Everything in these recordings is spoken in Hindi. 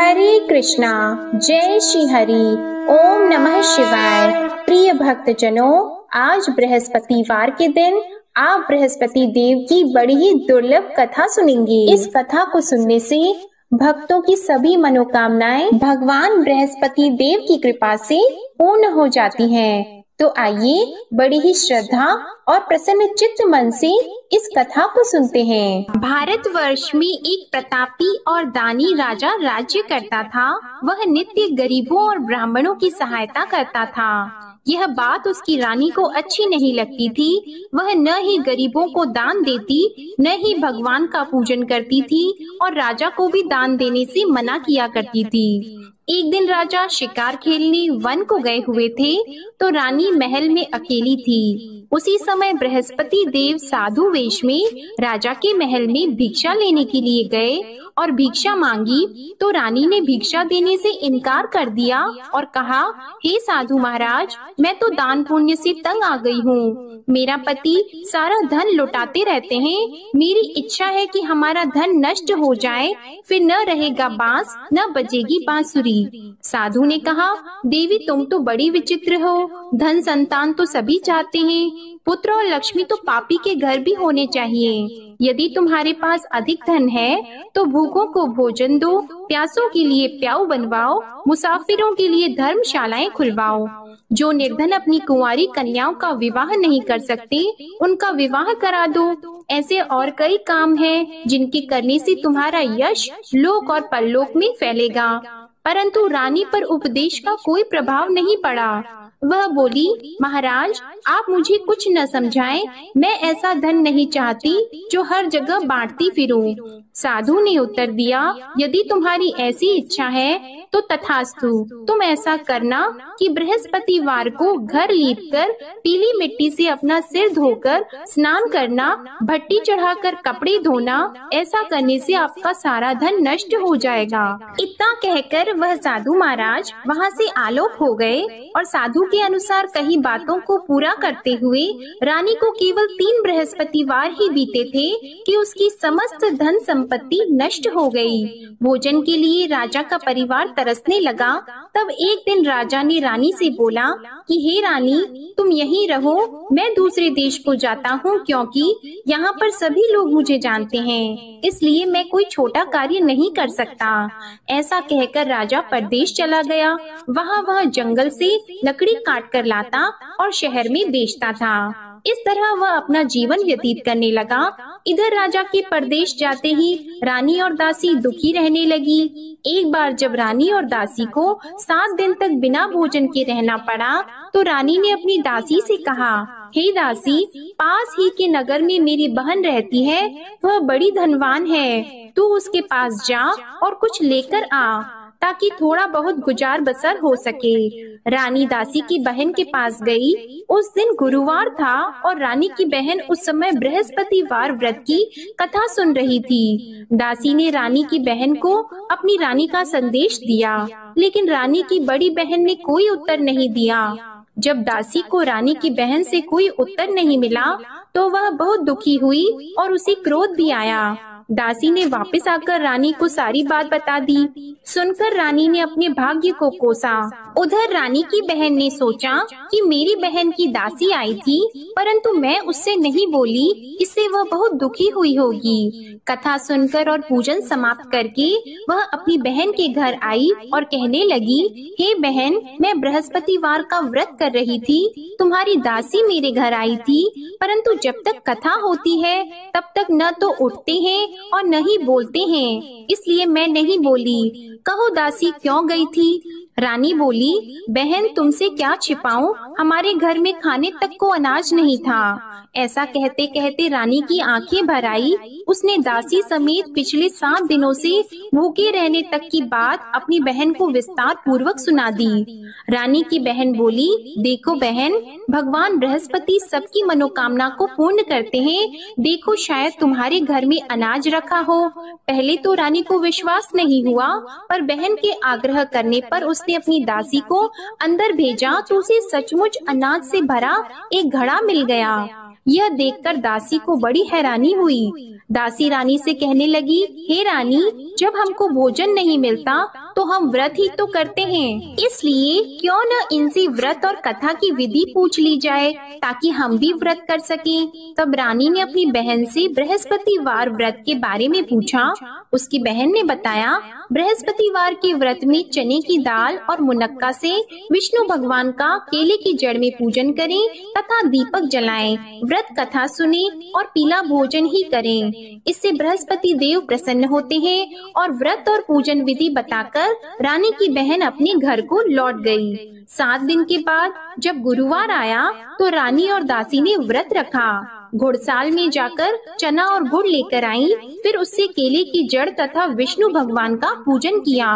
हरे कृष्णा, जय श्री हरि। ओम नमः शिवाय। प्रिय भक्तजनों, आज बृहस्पतिवार के दिन आप बृहस्पति देव की बड़ी ही दुर्लभ कथा सुनेंगे। इस कथा को सुनने से भक्तों की सभी मनोकामनाएं भगवान बृहस्पति देव की कृपा से पूर्ण हो जाती हैं। तो आइए बड़ी ही श्रद्धा और प्रसन्न चित्त मन से इस कथा को सुनते हैं। भारतवर्ष में एक प्रतापी और दानी राजा राज्य करता था। वह नित्य गरीबों और ब्राह्मणों की सहायता करता था। यह बात उसकी रानी को अच्छी नहीं लगती थी। वह न ही गरीबों को दान देती, न ही भगवान का पूजन करती थी और राजा को भी दान देने से मना किया करती थी। एक दिन राजा शिकार खेलने वन को गए हुए थे, तो रानी महल में अकेली थी। उसी समय बृहस्पति देव साधु वेश में राजा के महल में भिक्षा लेने के लिए गए और भिक्षा मांगी, तो रानी ने भिक्षा देने से इनकार कर दिया और कहा, हे साधु महाराज, मैं तो दान पुण्य से तंग आ गई हूँ। मेरा पति सारा धन लुटाते रहते हैं। मेरी इच्छा है कि हमारा धन नष्ट हो जाए, फिर न रहेगा बांस, न बजेगी बांसुरी। साधु ने कहा, देवी तुम तो बड़ी विचित्र हो। धन संतान तो सभी चाहते हैं, पुत्र और लक्ष्मी तो पापी के घर भी होने चाहिए। यदि तुम्हारे पास अधिक धन है तो भूखों को भोजन दो, प्यासों के लिए प्याऊ बनवाओ, मुसाफिरों के लिए धर्मशालाएं खुलवाओ। जो निर्धन अपनी कुंवारी कन्याओं का विवाह नहीं कर सकते, उनका विवाह करा दो। ऐसे और कई काम हैं जिनके करने से तुम्हारा यश लोक और परलोक में फैलेगा। परंतु रानी पर उपदेश का कोई प्रभाव नहीं पड़ा। वह बोली, महाराज आप मुझे कुछ न समझाएं, मैं ऐसा धन नहीं चाहती जो हर जगह बांटती फिरूं। साधु ने उत्तर दिया, यदि तुम्हारी ऐसी इच्छा है तो तथास्तु। तुम ऐसा करना कि बृहस्पतिवार को घर लीपकर पीली मिट्टी से अपना सिर धोकर स्नान करना, भट्टी चढ़ाकर कपड़े धोना। ऐसा करने से आपका सारा धन नष्ट हो जाएगा। इतना कहकर वह साधु महाराज वहाँ से आलोक हो गए और साधु के अनुसार कही बातों को पूरा करते हुए रानी को केवल 3 बृहस्पतिवार ही बीते थे कि उसकी समस्त धन संपत्ति नष्ट हो गई। भोजन के लिए राजा का परिवार तरसने लगा। तब एक दिन राजा ने रानी से बोला कि हे रानी, तुम यहीं रहो, मैं दूसरे देश को जाता हूँ, क्योंकि यहाँ पर सभी लोग मुझे जानते हैं, इसलिए मैं कोई छोटा कार्य नहीं कर सकता। ऐसा कहकर राजा परदेश चला गया। वह जंगल से लकड़ी काट कर लाता और शहर में बेचता था। इस तरह वह अपना जीवन व्यतीत करने लगा। इधर राजा के परदेश जाते ही रानी और दासी दुखी रहने लगी। एक बार जब रानी और दासी को 7 दिन तक बिना भोजन के रहना पड़ा, तो रानी ने अपनी दासी से कहा, हे दासी, पास ही के नगर में मेरी बहन रहती है, वह बड़ी धनवान है। तू उसके पास जा और कुछ लेकर आ, ताकि थोड़ा बहुत गुजार बसर हो सके। रानी दासी की बहन के पास गई। उस दिन गुरुवार था और रानी की बहन उस समय बृहस्पतिवार व्रत की कथा सुन रही थी। दासी ने रानी की बहन को अपनी रानी का संदेश दिया, लेकिन रानी की बड़ी बहन ने कोई उत्तर नहीं दिया। जब दासी को रानी की बहन से कोई उत्तर नहीं मिला, तो वह बहुत दुखी हुई और उसे क्रोध भी आया। दासी ने वापस आकर रानी को सारी बात बता दी। सुनकर रानी ने अपने भाग्य को कोसा। उधर रानी की बहन ने सोचा कि मेरी बहन की दासी आई थी, परंतु मैं उससे नहीं बोली, इससे वह बहुत दुखी हुई होगी। कथा सुनकर और पूजन समाप्त करके वह अपनी बहन के घर आई और कहने लगी, हे बहन, मैं बृहस्पतिवार का व्रत कर रही थी, तुम्हारी दासी मेरे घर आई थी, परंतु जब तक कथा होती है तब तक न तो उठते हैं और न ही बोलते हैं, इसलिए मैं नहीं बोली। कहो दासी क्यों गई थी? रानी बोली, बहन तुमसे क्या छिपाऊं, हमारे घर में खाने तक को अनाज नहीं था। ऐसा कहते कहते रानी की आंखें भर आई। उसने दासी समेत पिछले 7 दिनों से भूखे रहने तक की बात अपनी बहन को विस्तार पूर्वक सुना दी। रानी की बहन बोली, देखो बहन, भगवान बृहस्पति सबकी मनोकामना को पूर्ण करते हैं। देखो शायद तुम्हारे घर में अनाज रखा हो। पहले तो रानी को विश्वास नहीं हुआ, पर बहन के आग्रह करने पर उसने अपनी दासी को अंदर भेजा तो उसे सचमुच अनाज से भरा एक घड़ा मिल गया। यह देखकर दासी को बड़ी हैरानी हुई। दासी रानी से कहने लगी, हे रानी, जब हमको भोजन नहीं मिलता तो हम व्रत ही तो करते हैं, इसलिए क्यों न इनसे व्रत और कथा की विधि पूछ ली जाए ताकि हम भी व्रत कर सकें। तब रानी ने अपनी बहन से बृहस्पतिवार व्रत के बारे में पूछा। उसकी बहन ने बताया, बृहस्पतिवार के व्रत में चने की दाल और मुनक्का से विष्णु भगवान का केले की जड़ में पूजन करें तथा दीपक जलाएं, व्रत कथा सुने और पीला भोजन ही करें। इससे बृहस्पति देव प्रसन्न होते हैं। और व्रत और पूजन विधि बताकर रानी की बहन अपने घर को लौट गई। 7 दिन के बाद जब गुरुवार आया तो रानी और दासी ने व्रत रखा। घुड़साल में जाकर चना और गुड़ लेकर आई, फिर उससे केले की जड़ तथा विष्णु भगवान का पूजन किया।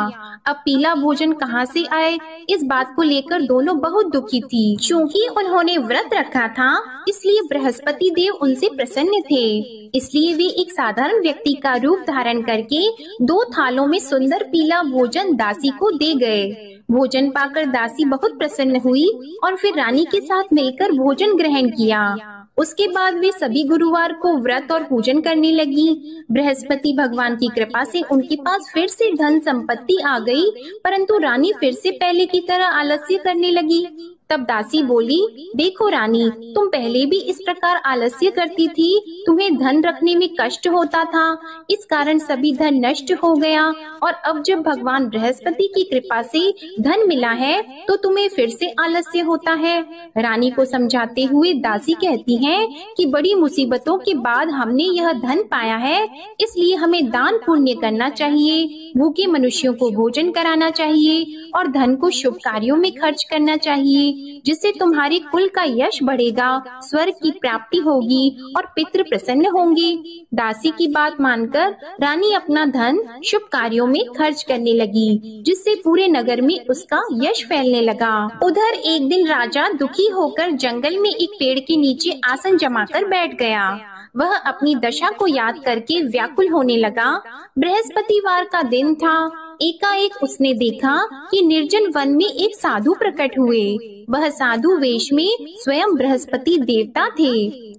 अब पीला भोजन कहाँ से आए, इस बात को लेकर दोनों बहुत दुखी थी। क्योंकि उन्होंने व्रत रखा था, इसलिए बृहस्पति देव उनसे प्रसन्न थे। इसलिए वे एक साधारण व्यक्ति का रूप धारण करके 2 थालों में सुंदर पीला भोजन दासी को दे गए। भोजन पाकर दासी बहुत प्रसन्न हुई और फिर रानी के साथ मिलकर भोजन ग्रहण किया। उसके बाद वे सभी गुरुवार को व्रत और पूजन करने लगी। बृहस्पति भगवान की कृपा से उनके पास फिर से धन संपत्ति आ गई, परंतु रानी फिर से पहले की तरह आलस्य करने लगी। तब दासी बोली, देखो रानी, तुम पहले भी इस प्रकार आलस्य करती थी, तुम्हें धन रखने में कष्ट होता था, इस कारण सभी धन नष्ट हो गया, और अब जब भगवान बृहस्पति की कृपा से धन मिला है तो तुम्हें फिर से आलस्य होता है। रानी को समझाते हुए दासी कहती हैं कि बड़ी मुसीबतों के बाद हमने यह धन पाया है, इसलिए हमें दान पुण्य करना चाहिए, भूखे मनुष्यों को भोजन कराना चाहिए और धन को शुभ कार्यों में खर्च करना चाहिए, जिससे तुम्हारे कुल का यश बढ़ेगा, स्वर्ग की प्राप्ति होगी और पितृ प्रसन्न होंगे। दासी की बात मानकर रानी अपना धन शुभ कार्यों में खर्च करने लगी, जिससे पूरे नगर में उसका यश फैलने लगा। उधर एक दिन राजा दुखी होकर जंगल में एक पेड़ के नीचे आसन जमाकर बैठ गया। वह अपनी दशा को याद करके व्याकुल होने लगा। बृहस्पतिवार का दिन था। एकाएक उसने देखा कि निर्जन वन में एक साधु प्रकट हुए। वह साधु वेश में स्वयं बृहस्पति देवता थे।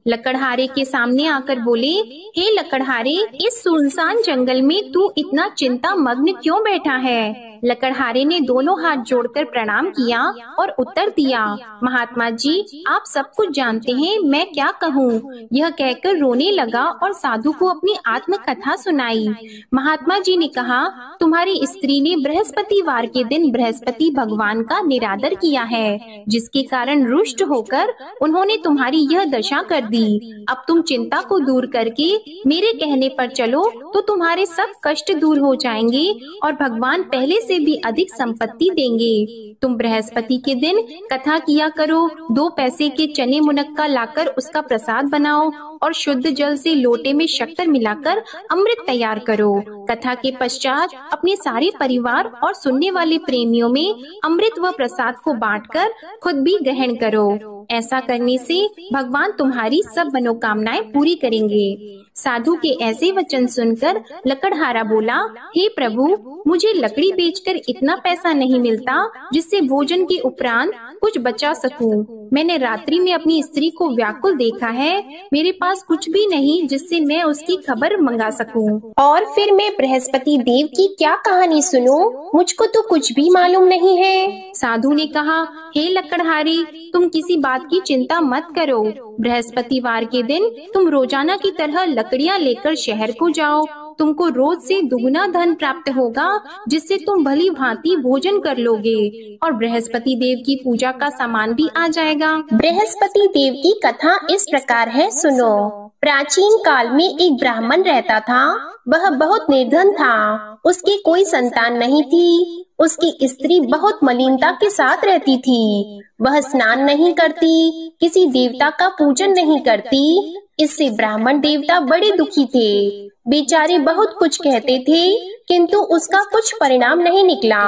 लकड़हारे के सामने आकर बोले, हे लकड़हारे, इस सुनसान जंगल में तू इतना चिंता मग्न क्यों बैठा है? लकड़हारे ने दोनों हाथ जोड़कर प्रणाम किया और उत्तर दिया, महात्मा जी, आप सब कुछ जानते हैं, मैं क्या कहूँ। यह कहकर रोने लगा और साधु को अपनी आत्म कथा सुनाई। महात्मा जी ने कहा, तुम्हारी स्त्री ने बृहस्पतिवार के दिन बृहस्पति भगवान का निरादर किया है, जिसके कारण रुष्ट होकर उन्होंने तुम्हारी यह दशा कर दी। अब तुम चिंता को दूर करके मेरे कहने पर चलो तो तुम्हारे सब कष्ट दूर हो जाएंगे और भगवान पहले से भी अधिक संपत्ति देंगे। तुम बृहस्पति के दिन कथा किया करो, 2 पैसे के चने मुनक्का लाकर उसका प्रसाद बनाओ और शुद्ध जल से लोटे में शक्कर मिलाकर अमृत तैयार करो। कथा के पश्चात अपने सारे परिवार और सुनने वाले प्रेमियों में अमृत व प्रसाद को बांटकर खुद भी ग्रहण करो। ऐसा करने से भगवान तुम्हारी सब मनोकामनाएं पूरी करेंगे। साधु के ऐसे वचन सुनकर लकड़हारा बोला, हे प्रभु, मुझे लकड़ी बेचकर इतना पैसा नहीं मिलता जिससे भोजन के उपरांत कुछ बचा सकूं। मैंने रात्रि में अपनी स्त्री को व्याकुल देखा है, मेरे पास कुछ भी नहीं जिससे मैं उसकी खबर मंगा सकूं। और फिर मैं बृहस्पति देव की क्या कहानी सुनूं? मुझको तो कुछ भी मालूम नहीं है। साधु ने कहा, हे लकड़हारी, तुम किसी बात की चिंता मत करो। बृहस्पतिवार के दिन तुम रोजाना की तरह लकड़ियाँ लेकर शहर को जाओ। तुमको रोज से दुगुना धन प्राप्त होगा, जिससे तुम भली भांति भोजन कर लोगे और बृहस्पति देव की पूजा का सामान भी आ जाएगा। बृहस्पति देव की कथा इस प्रकार है, सुनो। प्राचीन काल में एक ब्राह्मण रहता था। वह बहुत निर्धन था। उसकी कोई संतान नहीं थी। उसकी स्त्री बहुत मलिनता के साथ रहती थी। वह स्नान नहीं करती, किसी देवता का पूजन नहीं करती। इससे ब्राह्मण देवता बड़े दुखी थे। बेचारे बहुत कुछ कहते थे, किंतु उसका कुछ परिणाम नहीं निकला।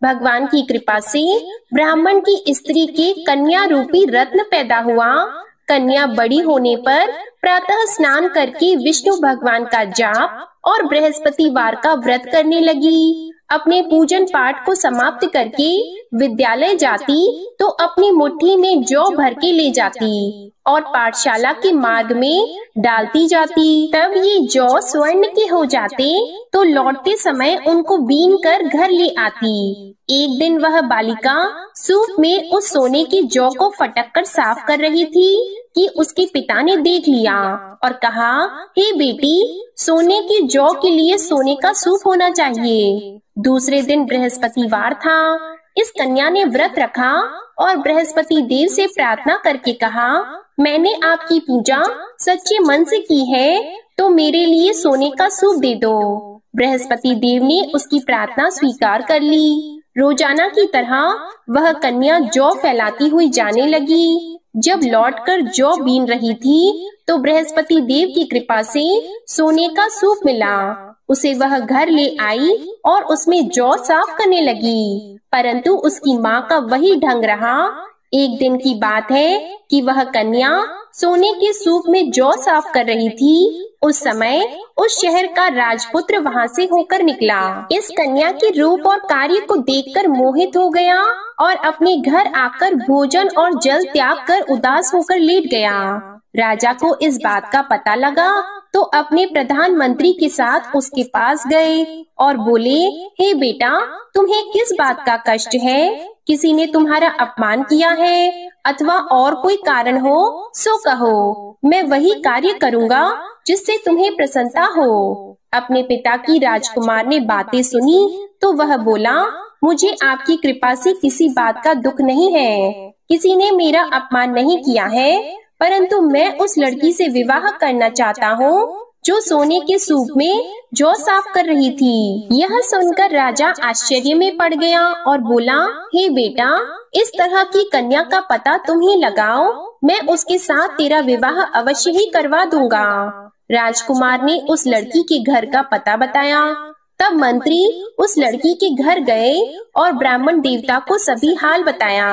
भगवान की कृपा से ब्राह्मण की स्त्री के कन्या रूपी रत्न पैदा हुआ। कन्या बड़ी होने पर प्रातः स्नान करके विष्णु भगवान का जाप और बृहस्पतिवार का व्रत करने लगी। अपने पूजन पाठ को समाप्त करके विद्यालय जाती तो अपनी मुट्ठी में जौ भर के ले जाती और पाठशाला के मार्ग में डालती जाती। तब ये जौ स्वर्ण के हो जाते तो लौटते समय उनको बीन कर घर ले आती। एक दिन वह बालिका सूप में उस सोने के जौ को फटक कर साफ कर रही थी कि उसके पिता ने देख लिया और कहा, हे बेटी, सोने के जौ के लिए सोने का सूप होना चाहिए। दूसरे दिन बृहस्पतिवार था। इस कन्या ने व्रत रखा और बृहस्पति देव से प्रार्थना करके कहा, मैंने आपकी पूजा सच्चे मन से की है तो मेरे लिए सोने का सूप दे दो। बृहस्पति देव ने उसकी प्रार्थना स्वीकार कर ली। रोजाना की तरह वह कन्या जौ फैलाती हुई जाने लगी। जब लौटकर जौ बीन रही थी तो बृहस्पति देव की कृपा से सोने का सूप मिला। उसे वह घर ले आई और उसमें जौ साफ करने लगी, परंतु उसकी माँ का वही ढंग रहा। एक दिन की बात है कि वह कन्या सोने के सूप में जौ साफ कर रही थी। उस समय उस शहर का राजपुत्र वहाँ से होकर निकला। इस कन्या के रूप और कार्य को देखकर मोहित हो गया और अपने घर आकर भोजन और जल त्याग कर उदास होकर लेट गया। राजा को इस बात का पता लगा तो अपने प्रधानमंत्री के साथ उसके पास गए और बोले, हे बेटा, तुम्हें किस बात का कष्ट है? किसी ने तुम्हारा अपमान किया है अथवा और कोई कारण हो सो कहो, मैं वही कार्य करूँगा जिससे तुम्हें प्रसन्नता हो। अपने पिता की राजकुमार ने बातें सुनी तो वह बोला, मुझे आपकी कृपा से किसी बात का दुख नहीं है। किसी ने मेरा अपमान नहीं किया है, परंतु मैं उस लड़की से विवाह करना चाहता हूँ जो सोने के सूप में जौ साफ कर रही थी। यह सुनकर राजा आश्चर्य में पड़ गया और बोला, हे बेटा, इस तरह की कन्या का पता तुम ही लगाओ, मैं उसके साथ तेरा विवाह अवश्य ही करवा दूंगा। राजकुमार ने उस लड़की के घर का पता बताया। तब मंत्री उस लड़की के घर गए और ब्राह्मण देवता को सभी हाल बताया।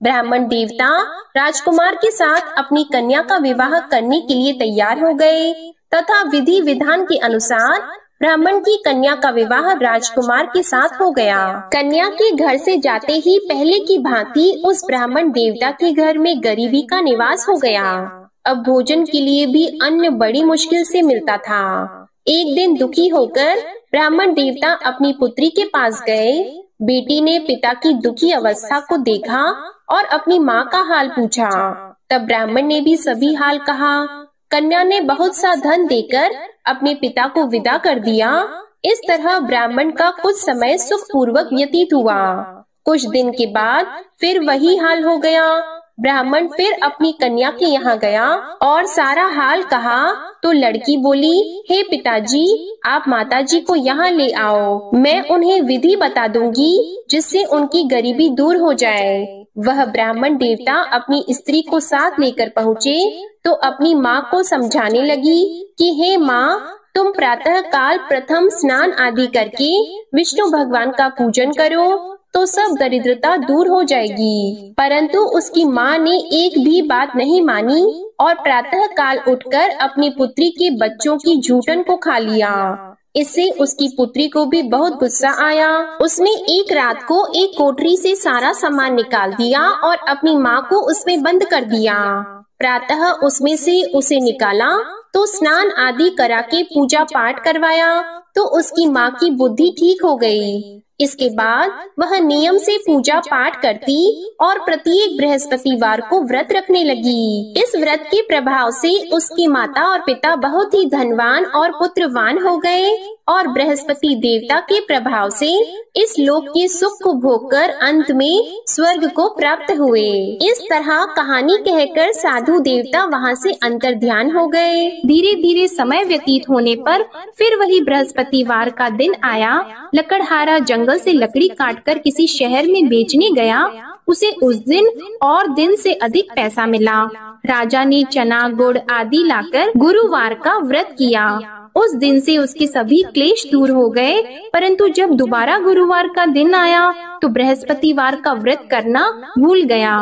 ब्राह्मण देवता राजकुमार के साथ अपनी कन्या का विवाह करने के लिए तैयार हो गए तथा विधि विधान के अनुसार ब्राह्मण की कन्या का विवाह राजकुमार के साथ हो गया। कन्या के घर से जाते ही पहले की भांति उस ब्राह्मण देवता के घर में गरीबी का निवास हो गया। अब भोजन के लिए भी अन्न बड़ी मुश्किल से मिलता था। एक दिन दुखी होकर ब्राह्मण देवता अपनी पुत्री के पास गए। बेटी ने पिता की दुखी अवस्था को देखा और अपनी माँ का हाल पूछा। तब ब्राह्मण ने भी सभी हाल कहा। कन्या ने बहुत सा धन देकर अपने पिता को विदा कर दिया। इस तरह ब्राह्मण का कुछ समय सुख पूर्वक व्यतीत हुआ। कुछ दिन के बाद फिर वही हाल हो गया। ब्राह्मण फिर अपनी कन्या के यहाँ गया और सारा हाल कहा तो लड़की बोली, हे पिताजी, आप माताजी को यहाँ ले आओ, मैं उन्हें विधि बता दूंगी जिससे उनकी गरीबी दूर हो जाए। वह ब्राह्मण देवता अपनी स्त्री को साथ लेकर पहुँचे तो अपनी माँ को समझाने लगी कि हे माँ, तुम प्रातः काल प्रथम स्नान आदि करके विष्णु भगवान का पूजन करो तो सब दरिद्रता दूर हो जाएगी। परंतु उसकी माँ ने एक भी बात नहीं मानी और प्रातः काल उठकर अपनी पुत्री के बच्चों की जूठन को खा लिया। इससे उसकी पुत्री को भी बहुत गुस्सा आया। उसने एक रात को एक कोठरी से सारा सामान निकाल दिया और अपनी माँ को उसमें बंद कर दिया। प्रातः उसमें से उसे निकाला तो स्नान आदि करा के पूजा पाठ करवाया तो उसकी माँ की बुद्धि ठीक हो गई। इसके बाद वह नियम से पूजा पाठ करती और प्रत्येक बृहस्पतिवार को व्रत रखने लगी। इस व्रत के प्रभाव से उसकी माता और पिता बहुत ही धनवान और पुत्रवान हो गए और बृहस्पति देवता के प्रभाव से इस लोक के सुख को भोगकर अंत में स्वर्ग को प्राप्त हुए। इस तरह कहानी कहकर साधु देवता वहाँ से अंतर्ध्यान हो गए। धीरे धीरे समय व्यतीत होने पर फिर वही बृहस्पतिवार का दिन आया। लकड़हारा जंगल से लकड़ी काटकर किसी शहर में बेचने गया। उसे उस दिन और दिन से अधिक पैसा मिला। राजा ने चना गुड़ आदि लाकर गुरुवार का व्रत किया। उस दिन से उसके सभी क्लेश दूर हो गए। परंतु जब दोबारा गुरुवार का दिन आया तो बृहस्पतिवार का व्रत करना भूल गया।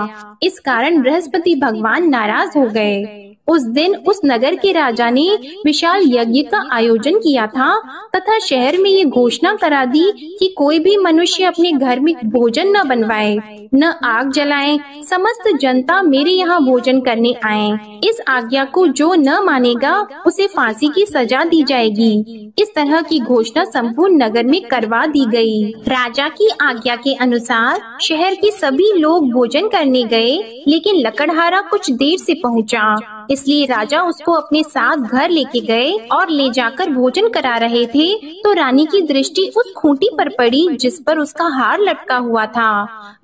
इस कारण बृहस्पति भगवान नाराज हो गए। उस दिन उस नगर के राजा ने विशाल यज्ञ का आयोजन किया था तथा शहर में ये घोषणा करा दी कि कोई भी मनुष्य अपने घर में भोजन न बनवाए, न आग जलाए। समस्त जनता मेरे यहाँ भोजन करने आए। इस आज्ञा को जो न मानेगा उसे फांसी की सजा दी जाएगी। इस तरह की घोषणा संपूर्ण नगर में करवा दी गई। राजा की आज्ञा के अनुसार शहर के सभी लोग भोजन करने गए, लेकिन लकड़हारा कुछ देर से पहुंचा, इसलिए राजा उसको अपने साथ घर लेके गए और ले जाकर भोजन करा रहे थे तो रानी की दृष्टि उस खूंटी पर पड़ी जिस पर उसका हार लटका हुआ था।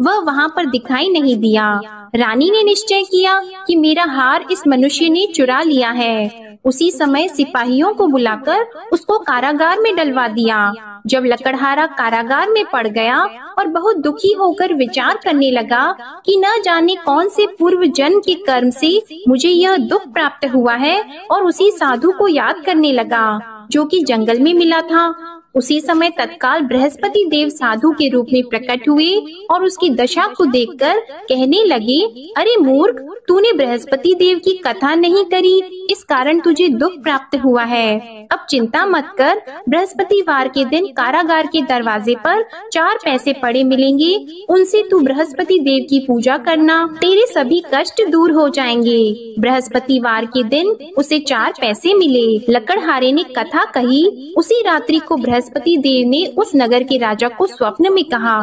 वह वहाँ पर दिखाई नहीं दिया। रानी ने निश्चय किया कि मेरा हार इस मनुष्य ने चुरा लिया है। उसी समय सिपाहियों को बुलाकर उसको कारागार में डलवा दिया। जब लकड़हारा कारागार में पड़ गया और बहुत दुखी होकर विचार करने लगा कि न जाने कौन से पूर्व जन्म के कर्म से मुझे यह दुख प्राप्त हुआ है, और उसी साधु को याद करने लगा जो कि जंगल में मिला था। उसी समय तत्काल बृहस्पति देव साधु के रूप में प्रकट हुए और उसकी दशा को देखकर कहने लगे, अरे मूर्ख, तूने बृहस्पति देव की कथा नहीं करी, इस कारण तुझे दुख प्राप्त हुआ है। अब चिंता मत कर, बृहस्पतिवार के दिन कारागार के दरवाजे पर 4 पैसे पड़े मिलेंगे, उनसे तू बृहस्पति देव की पूजा करना, तेरे सभी कष्ट दूर हो जाएंगे। बृहस्पतिवार के दिन उसे 4 पैसे मिले। लकड़हारे ने कथा कही। उसी रात्रि को बृहस्पति देव ने उस नगर के राजा को स्वप्न में कहा,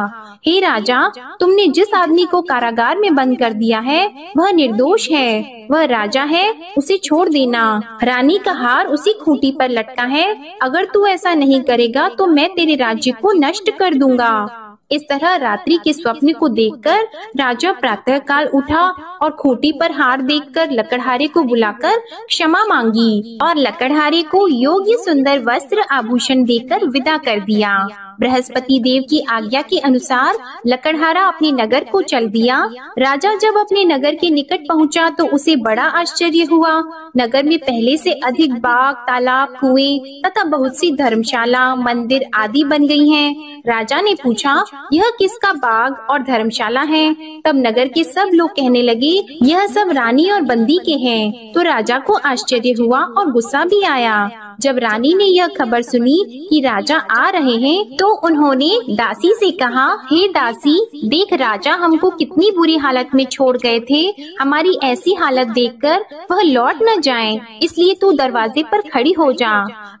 हे राजा, तुमने जिस आदमी को कारागार में बंद कर दिया है वह निर्दोष है, वह राजा है, उसे छोड़ देना। रानी का हार उसी खूंटी पर लटका है, अगर तू ऐसा नहीं करेगा तो मैं तेरे राज्य को नष्ट कर दूंगा। इस तरह रात्रि के स्वप्न को देखकर राजा प्रातः काल उठा और खूंटी पर हार देखकर लकड़हारे को बुलाकर क्षमा मांगी और लकड़हारे को योग्य सुंदर वस्त्र आभूषण देकर विदा कर दिया। बृहस्पति देव की आज्ञा के अनुसार लकड़हारा अपने नगर को चल दिया। राजा जब अपने नगर के निकट पहुंचा तो उसे बड़ा आश्चर्य हुआ। नगर में पहले से अधिक बाग, तालाब, कुएं तथा बहुत सी धर्मशाला, मंदिर आदि बन गई हैं। राजा ने पूछा, यह किसका बाग और धर्मशाला है? तब नगर के सब लोग कहने लगे, यह सब रानी और बंदी के हैं। तो राजा को आश्चर्य हुआ और गुस्सा भी आया। जब रानी ने यह खबर सुनी कि राजा आ रहे हैं तो उन्होंने दासी से कहा, हे दासी, देख राजा हमको कितनी बुरी हालत में छोड़ गए थे। हमारी ऐसी हालत देखकर वह लौट न जाएं, इसलिए तू दरवाजे पर खड़ी हो जा।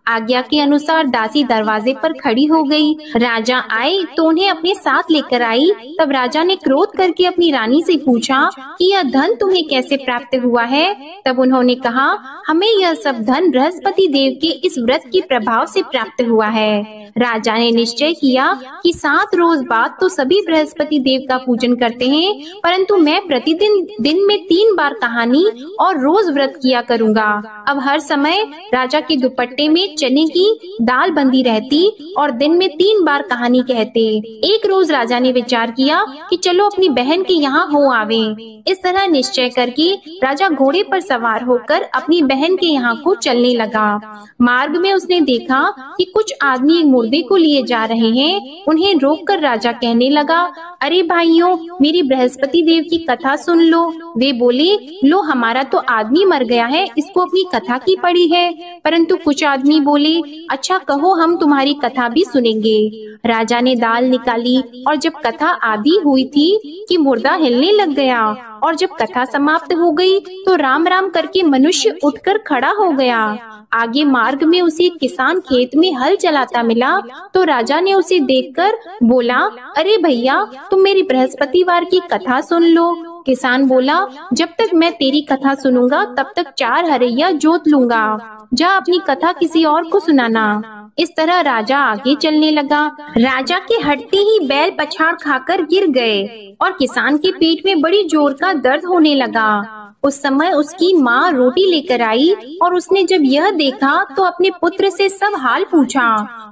आज्ञा के अनुसार दासी दरवाजे पर खड़ी हो गई। राजा आए तो उन्हें अपने साथ लेकर आई। तब राजा ने क्रोध करके अपनी रानी से पूछा कि यह धन तुम्हें कैसे प्राप्त हुआ है? तब उन्होंने कहा, हमें यह सब धन बृहस्पति देव के इस व्रत के प्रभाव से प्राप्त हुआ है। राजा ने निश्चय किया कि 7 रोज बाद तो सभी बृहस्पति देव का पूजन करते हैं, परंतु मैं प्रतिदिन दिन में 3 बार कहानी और रोज व्रत किया करूँगा। अब हर समय राजा के दुपट्टे में चने की दाल बंदी रहती और दिन में 3 बार कहानी कहते। एक रोज राजा ने विचार किया कि चलो अपनी बहन के यहाँ हो आवे। इस तरह निश्चय करके राजा घोड़े पर सवार होकर अपनी बहन के यहाँ को चलने लगा। मार्ग में उसने देखा कि कुछ आदमी एक मुर्दे को लिए जा रहे हैं। उन्हें रोककर राजा कहने लगा, अरे भाइयों, मेरी बृहस्पति देव की कथा सुन लो। वे बोले, लो हमारा तो आदमी मर गया है, इसको अपनी कथा की पड़ी है। परंतु कुछ आदमी बोले, अच्छा कहो, हम तुम्हारी कथा भी सुनेंगे। राजा ने दाल निकाली और जब कथा आदि हुई थी कि मुर्दा हिलने लग गया, और जब कथा समाप्त हो गई तो राम राम करके मनुष्य उठकर खड़ा हो गया। आगे मार्ग में उसे किसान खेत में हल चलाता मिला तो राजा ने उसे देखकर बोला, अरे भैया, तुम मेरी बृहस्पतिवार की कथा सुन लो। किसान बोला, जब तक मैं तेरी कथा सुनूंगा तब तक 4 हरैया जोत लूंगा। जा अपनी कथा किसी और को सुनाना। इस तरह राजा आगे चलने लगा। राजा के हटते ही बैल पछाड़ खाकर गिर गए और किसान के पेट में बड़ी जोर का दर्द होने लगा। उस समय उसकी माँ रोटी लेकर आई और उसने जब यह देखा तो अपने पुत्र से सब हाल पूछा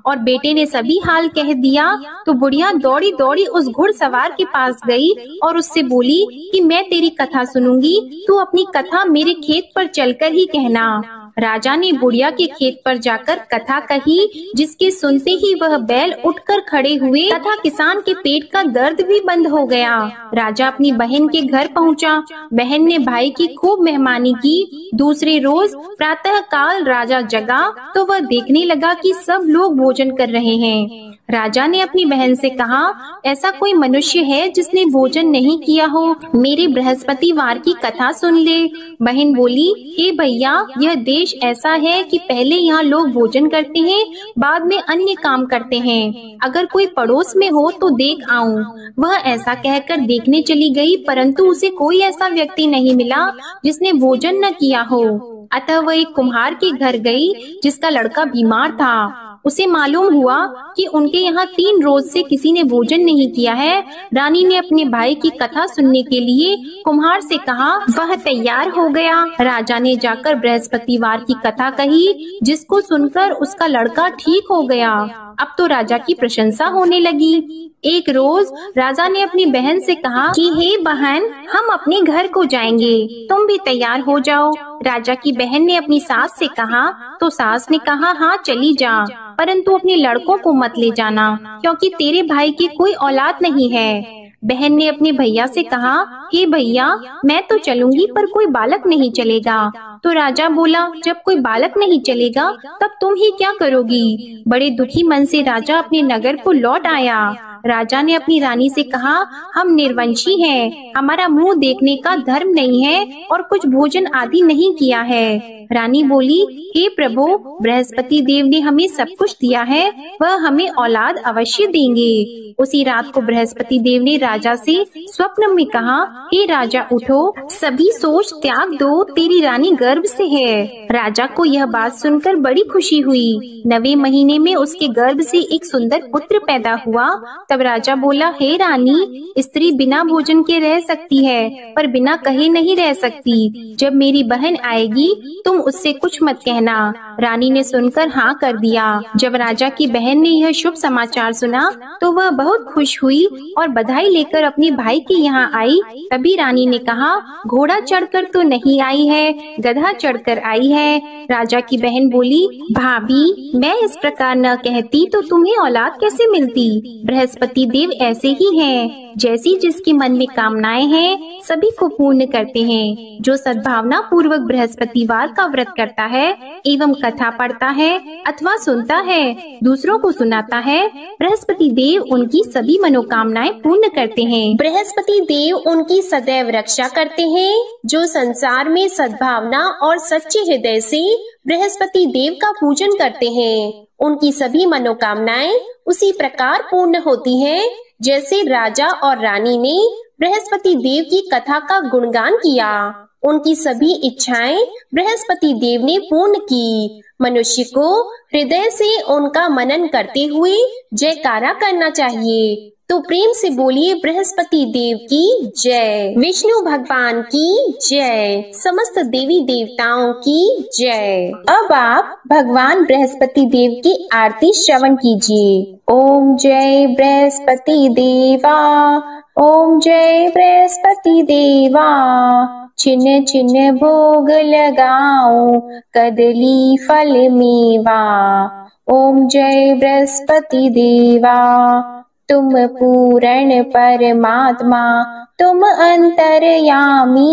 और बेटे ने सभी हाल कह दिया। तो बुढ़िया दौड़ी दौड़ी उस घुड़सवार के पास गई और उससे बोली कि मैं तेरी कथा सुनूंगी, तू अपनी कथा मेरे खेत पर चलकर ही कहना। राजा ने बुढ़िया के खेत पर जाकर कथा कही, जिसके सुनते ही वह बैल उठकर खड़े हुए तथा किसान के पेट का दर्द भी बंद हो गया। राजा अपनी बहन के घर पहुंचा। बहन ने भाई की खूब मेहमानी की। दूसरे रोज प्रातः काल राजा जगा तो वह देखने लगा कि सब लोग भोजन कर रहे हैं। राजा ने अपनी बहन से कहा, ऐसा कोई मनुष्य है जिसने भोजन नहीं किया हो? मेरे बृहस्पतिवार की कथा सुन ले। बहन बोली, हे भैया, यह देश ऐसा है कि पहले यहाँ लोग भोजन करते हैं, बाद में अन्य काम करते हैं। अगर कोई पड़ोस में हो तो देख आऊं। वह ऐसा कहकर देखने चली गई, परंतु उसे कोई ऐसा व्यक्ति नहीं मिला जिसने भोजन न किया हो। अतः वह एक कुम्हार के घर गई जिसका लड़का बीमार था। उसे मालूम हुआ कि उनके यहाँ 3 रोज से किसी ने भोजन नहीं किया है। रानी ने अपने भाई की कथा सुनने के लिए कुम्हार से कहा। वह तैयार हो गया। राजा ने जाकर बृहस्पतिवार की कथा कही, जिसको सुनकर उसका लड़का ठीक हो गया। अब तो राजा की प्रशंसा होने लगी। एक रोज राजा ने अपनी बहन से कहा कि हे बहन, हम अपने घर को जाएंगे, तुम भी तैयार हो जाओ। राजा की बहन ने अपनी सास से कहा तो सास ने कहा, हाँ चली जा, परंतु अपने लड़कों को मत ले जाना, क्योंकि तेरे भाई की कोई औलाद नहीं है। बहन ने अपने भैया से कहा, हे भैया, मैं तो चलूंगी पर कोई बालक नहीं चलेगा। तो राजा बोला, जब कोई बालक नहीं चलेगा तब तुम ही क्या करोगी? बड़े दुखी मन से राजा अपने नगर को लौट आया। राजा ने अपनी रानी से कहा, हम निर्वंशी हैं, हमारा मुंह देखने का धर्म नहीं है और कुछ भोजन आदि नहीं किया है। रानी बोली, हे प्रभु, बृहस्पति देव ने हमें सब कुछ दिया है, वह हमें औलाद अवश्य देंगे। उसी रात को बृहस्पति देव ने राजा से स्वप्न में कहा, हे राजा उठो, सभी सोच त्याग दो, तेरी रानी गर्भ से है। राजा को यह बात सुनकर बड़ी खुशी हुई। 9वें महीने में उसके गर्भ से एक सुंदर पुत्र पैदा हुआ। तब राजा बोला, हे रानी, स्त्री बिना भोजन के रह सकती है, पर बिना कहे नहीं रह सकती। जब मेरी बहन आएगी तुम उससे कुछ मत कहना। रानी ने सुनकर हाँ कर दिया। जब राजा की बहन ने यह शुभ समाचार सुना तो वह बहुत खुश हुई और बधाई लेकर अपने भाई के यहाँ आई। तभी रानी ने कहा, घोड़ा चढ़कर तो नहीं आई है, गधा चढ़कर आई है। राजा की बहन बोली, भाभी, मैं इस प्रकार न कहती तो तुम्हें औलाद कैसे मिलती? बृहस्पति देव ऐसे ही हैं, जैसी जिसके मन में कामनाएं हैं सभी को पूर्ण करते हैं। जो सद्भावना पूर्वक बृहस्पतिवार का व्रत करता है एवं कथा पढ़ता है अथवा सुनता है, दूसरों को सुनाता है, बृहस्पति देव उनकी सभी मनोकामनाएं पूर्ण करते हैं। बृहस्पति देव उनकी सदैव रक्षा करते हैं। जो संसार में सद्भावना और सच्चे हृदय से बृहस्पति देव का पूजन करते हैं, उनकी सभी मनोकामनाएं उसी प्रकार पूर्ण होती हैं, जैसे राजा और रानी ने बृहस्पति देव की कथा का गुणगान किया। उनकी सभी इच्छाएं बृहस्पति देव ने पूर्ण की। मनुष्य को हृदय से उनका मनन करते हुए जयकारा करना चाहिए। तो प्रेम से बोलिए, बृहस्पति देव की जय, विष्णु भगवान की जय, समस्त देवी देवताओं की जय। अब आप भगवान बृहस्पति देव की आरती श्रवण कीजिए। ओम जय बृहस्पति देवा, ओम जय बृहस्पति देवा, छिन्न छिन्न भोग लगाओ, कदली फल मेवा। ओम जय बृहस्पति देवा, तुम पूर्ण परमात्मा, तुम अंतर्यामी,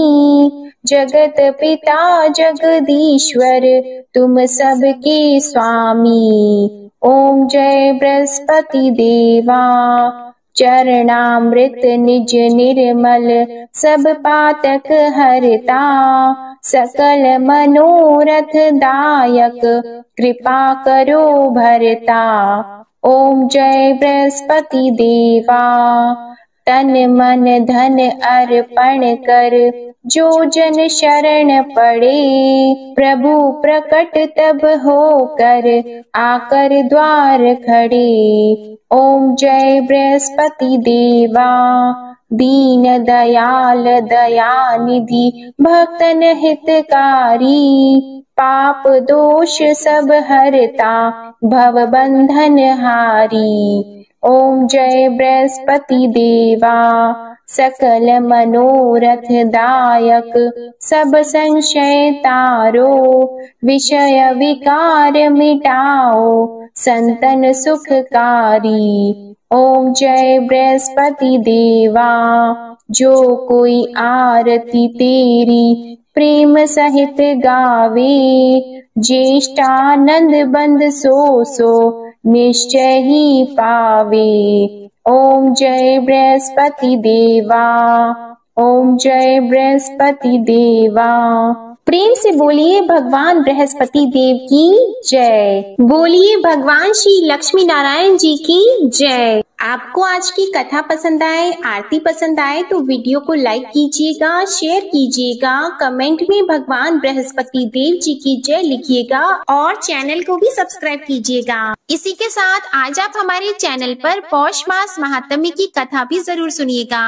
जगत पिता जगदीश्वर, तुम सबके स्वामी। ओम जय बृहस्पति देवा, चरणामृत निज निर्मल, सब पातक हरता, सकल मनोरथ दायक, कृपा करो भरता। ओम जय बृहस्पति देवा, तन मन धन अर्पण कर, जो जन शरण पड़े, प्रभु प्रकट तब होकर, आकर द्वार खड़े। ओम जय बृहस्पति देवा, दीन दयाल दयानिधि, भक्तन हितकारी, पाप दोष सब हरता, भव बंधन हारी। ओम जय बृहस्पति देवा सकल मनोरथ दायक सब संशय तारो विषय विकार मिटाओ संतन सुखकारी। ओम जय बृहस्पति देवा जो कोई आरती तेरी प्रेम सहित गावे ज्येष्ठानंद बंद सो निश्चय ही पावे। ओम जय बृहस्पति देवा ओम जय बृहस्पति देवा। प्रेम से बोलिए भगवान बृहस्पति देव की जय। बोलिए भगवान श्री लक्ष्मी नारायण जी की जय। आपको आज की कथा पसंद आए, आरती पसंद आए तो वीडियो को लाइक कीजिएगा, शेयर कीजिएगा, कमेंट में भगवान बृहस्पति देव जी की जय लिखिएगा और चैनल को भी सब्सक्राइब कीजिएगा। इसी के साथ आज आप हमारे चैनल पर पौष मास महात्म्य की कथा भी जरूर सुनिएगा।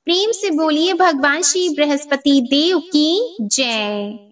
प्रेम से बोलिए भगवान श्री बृहस्पति देव की जय।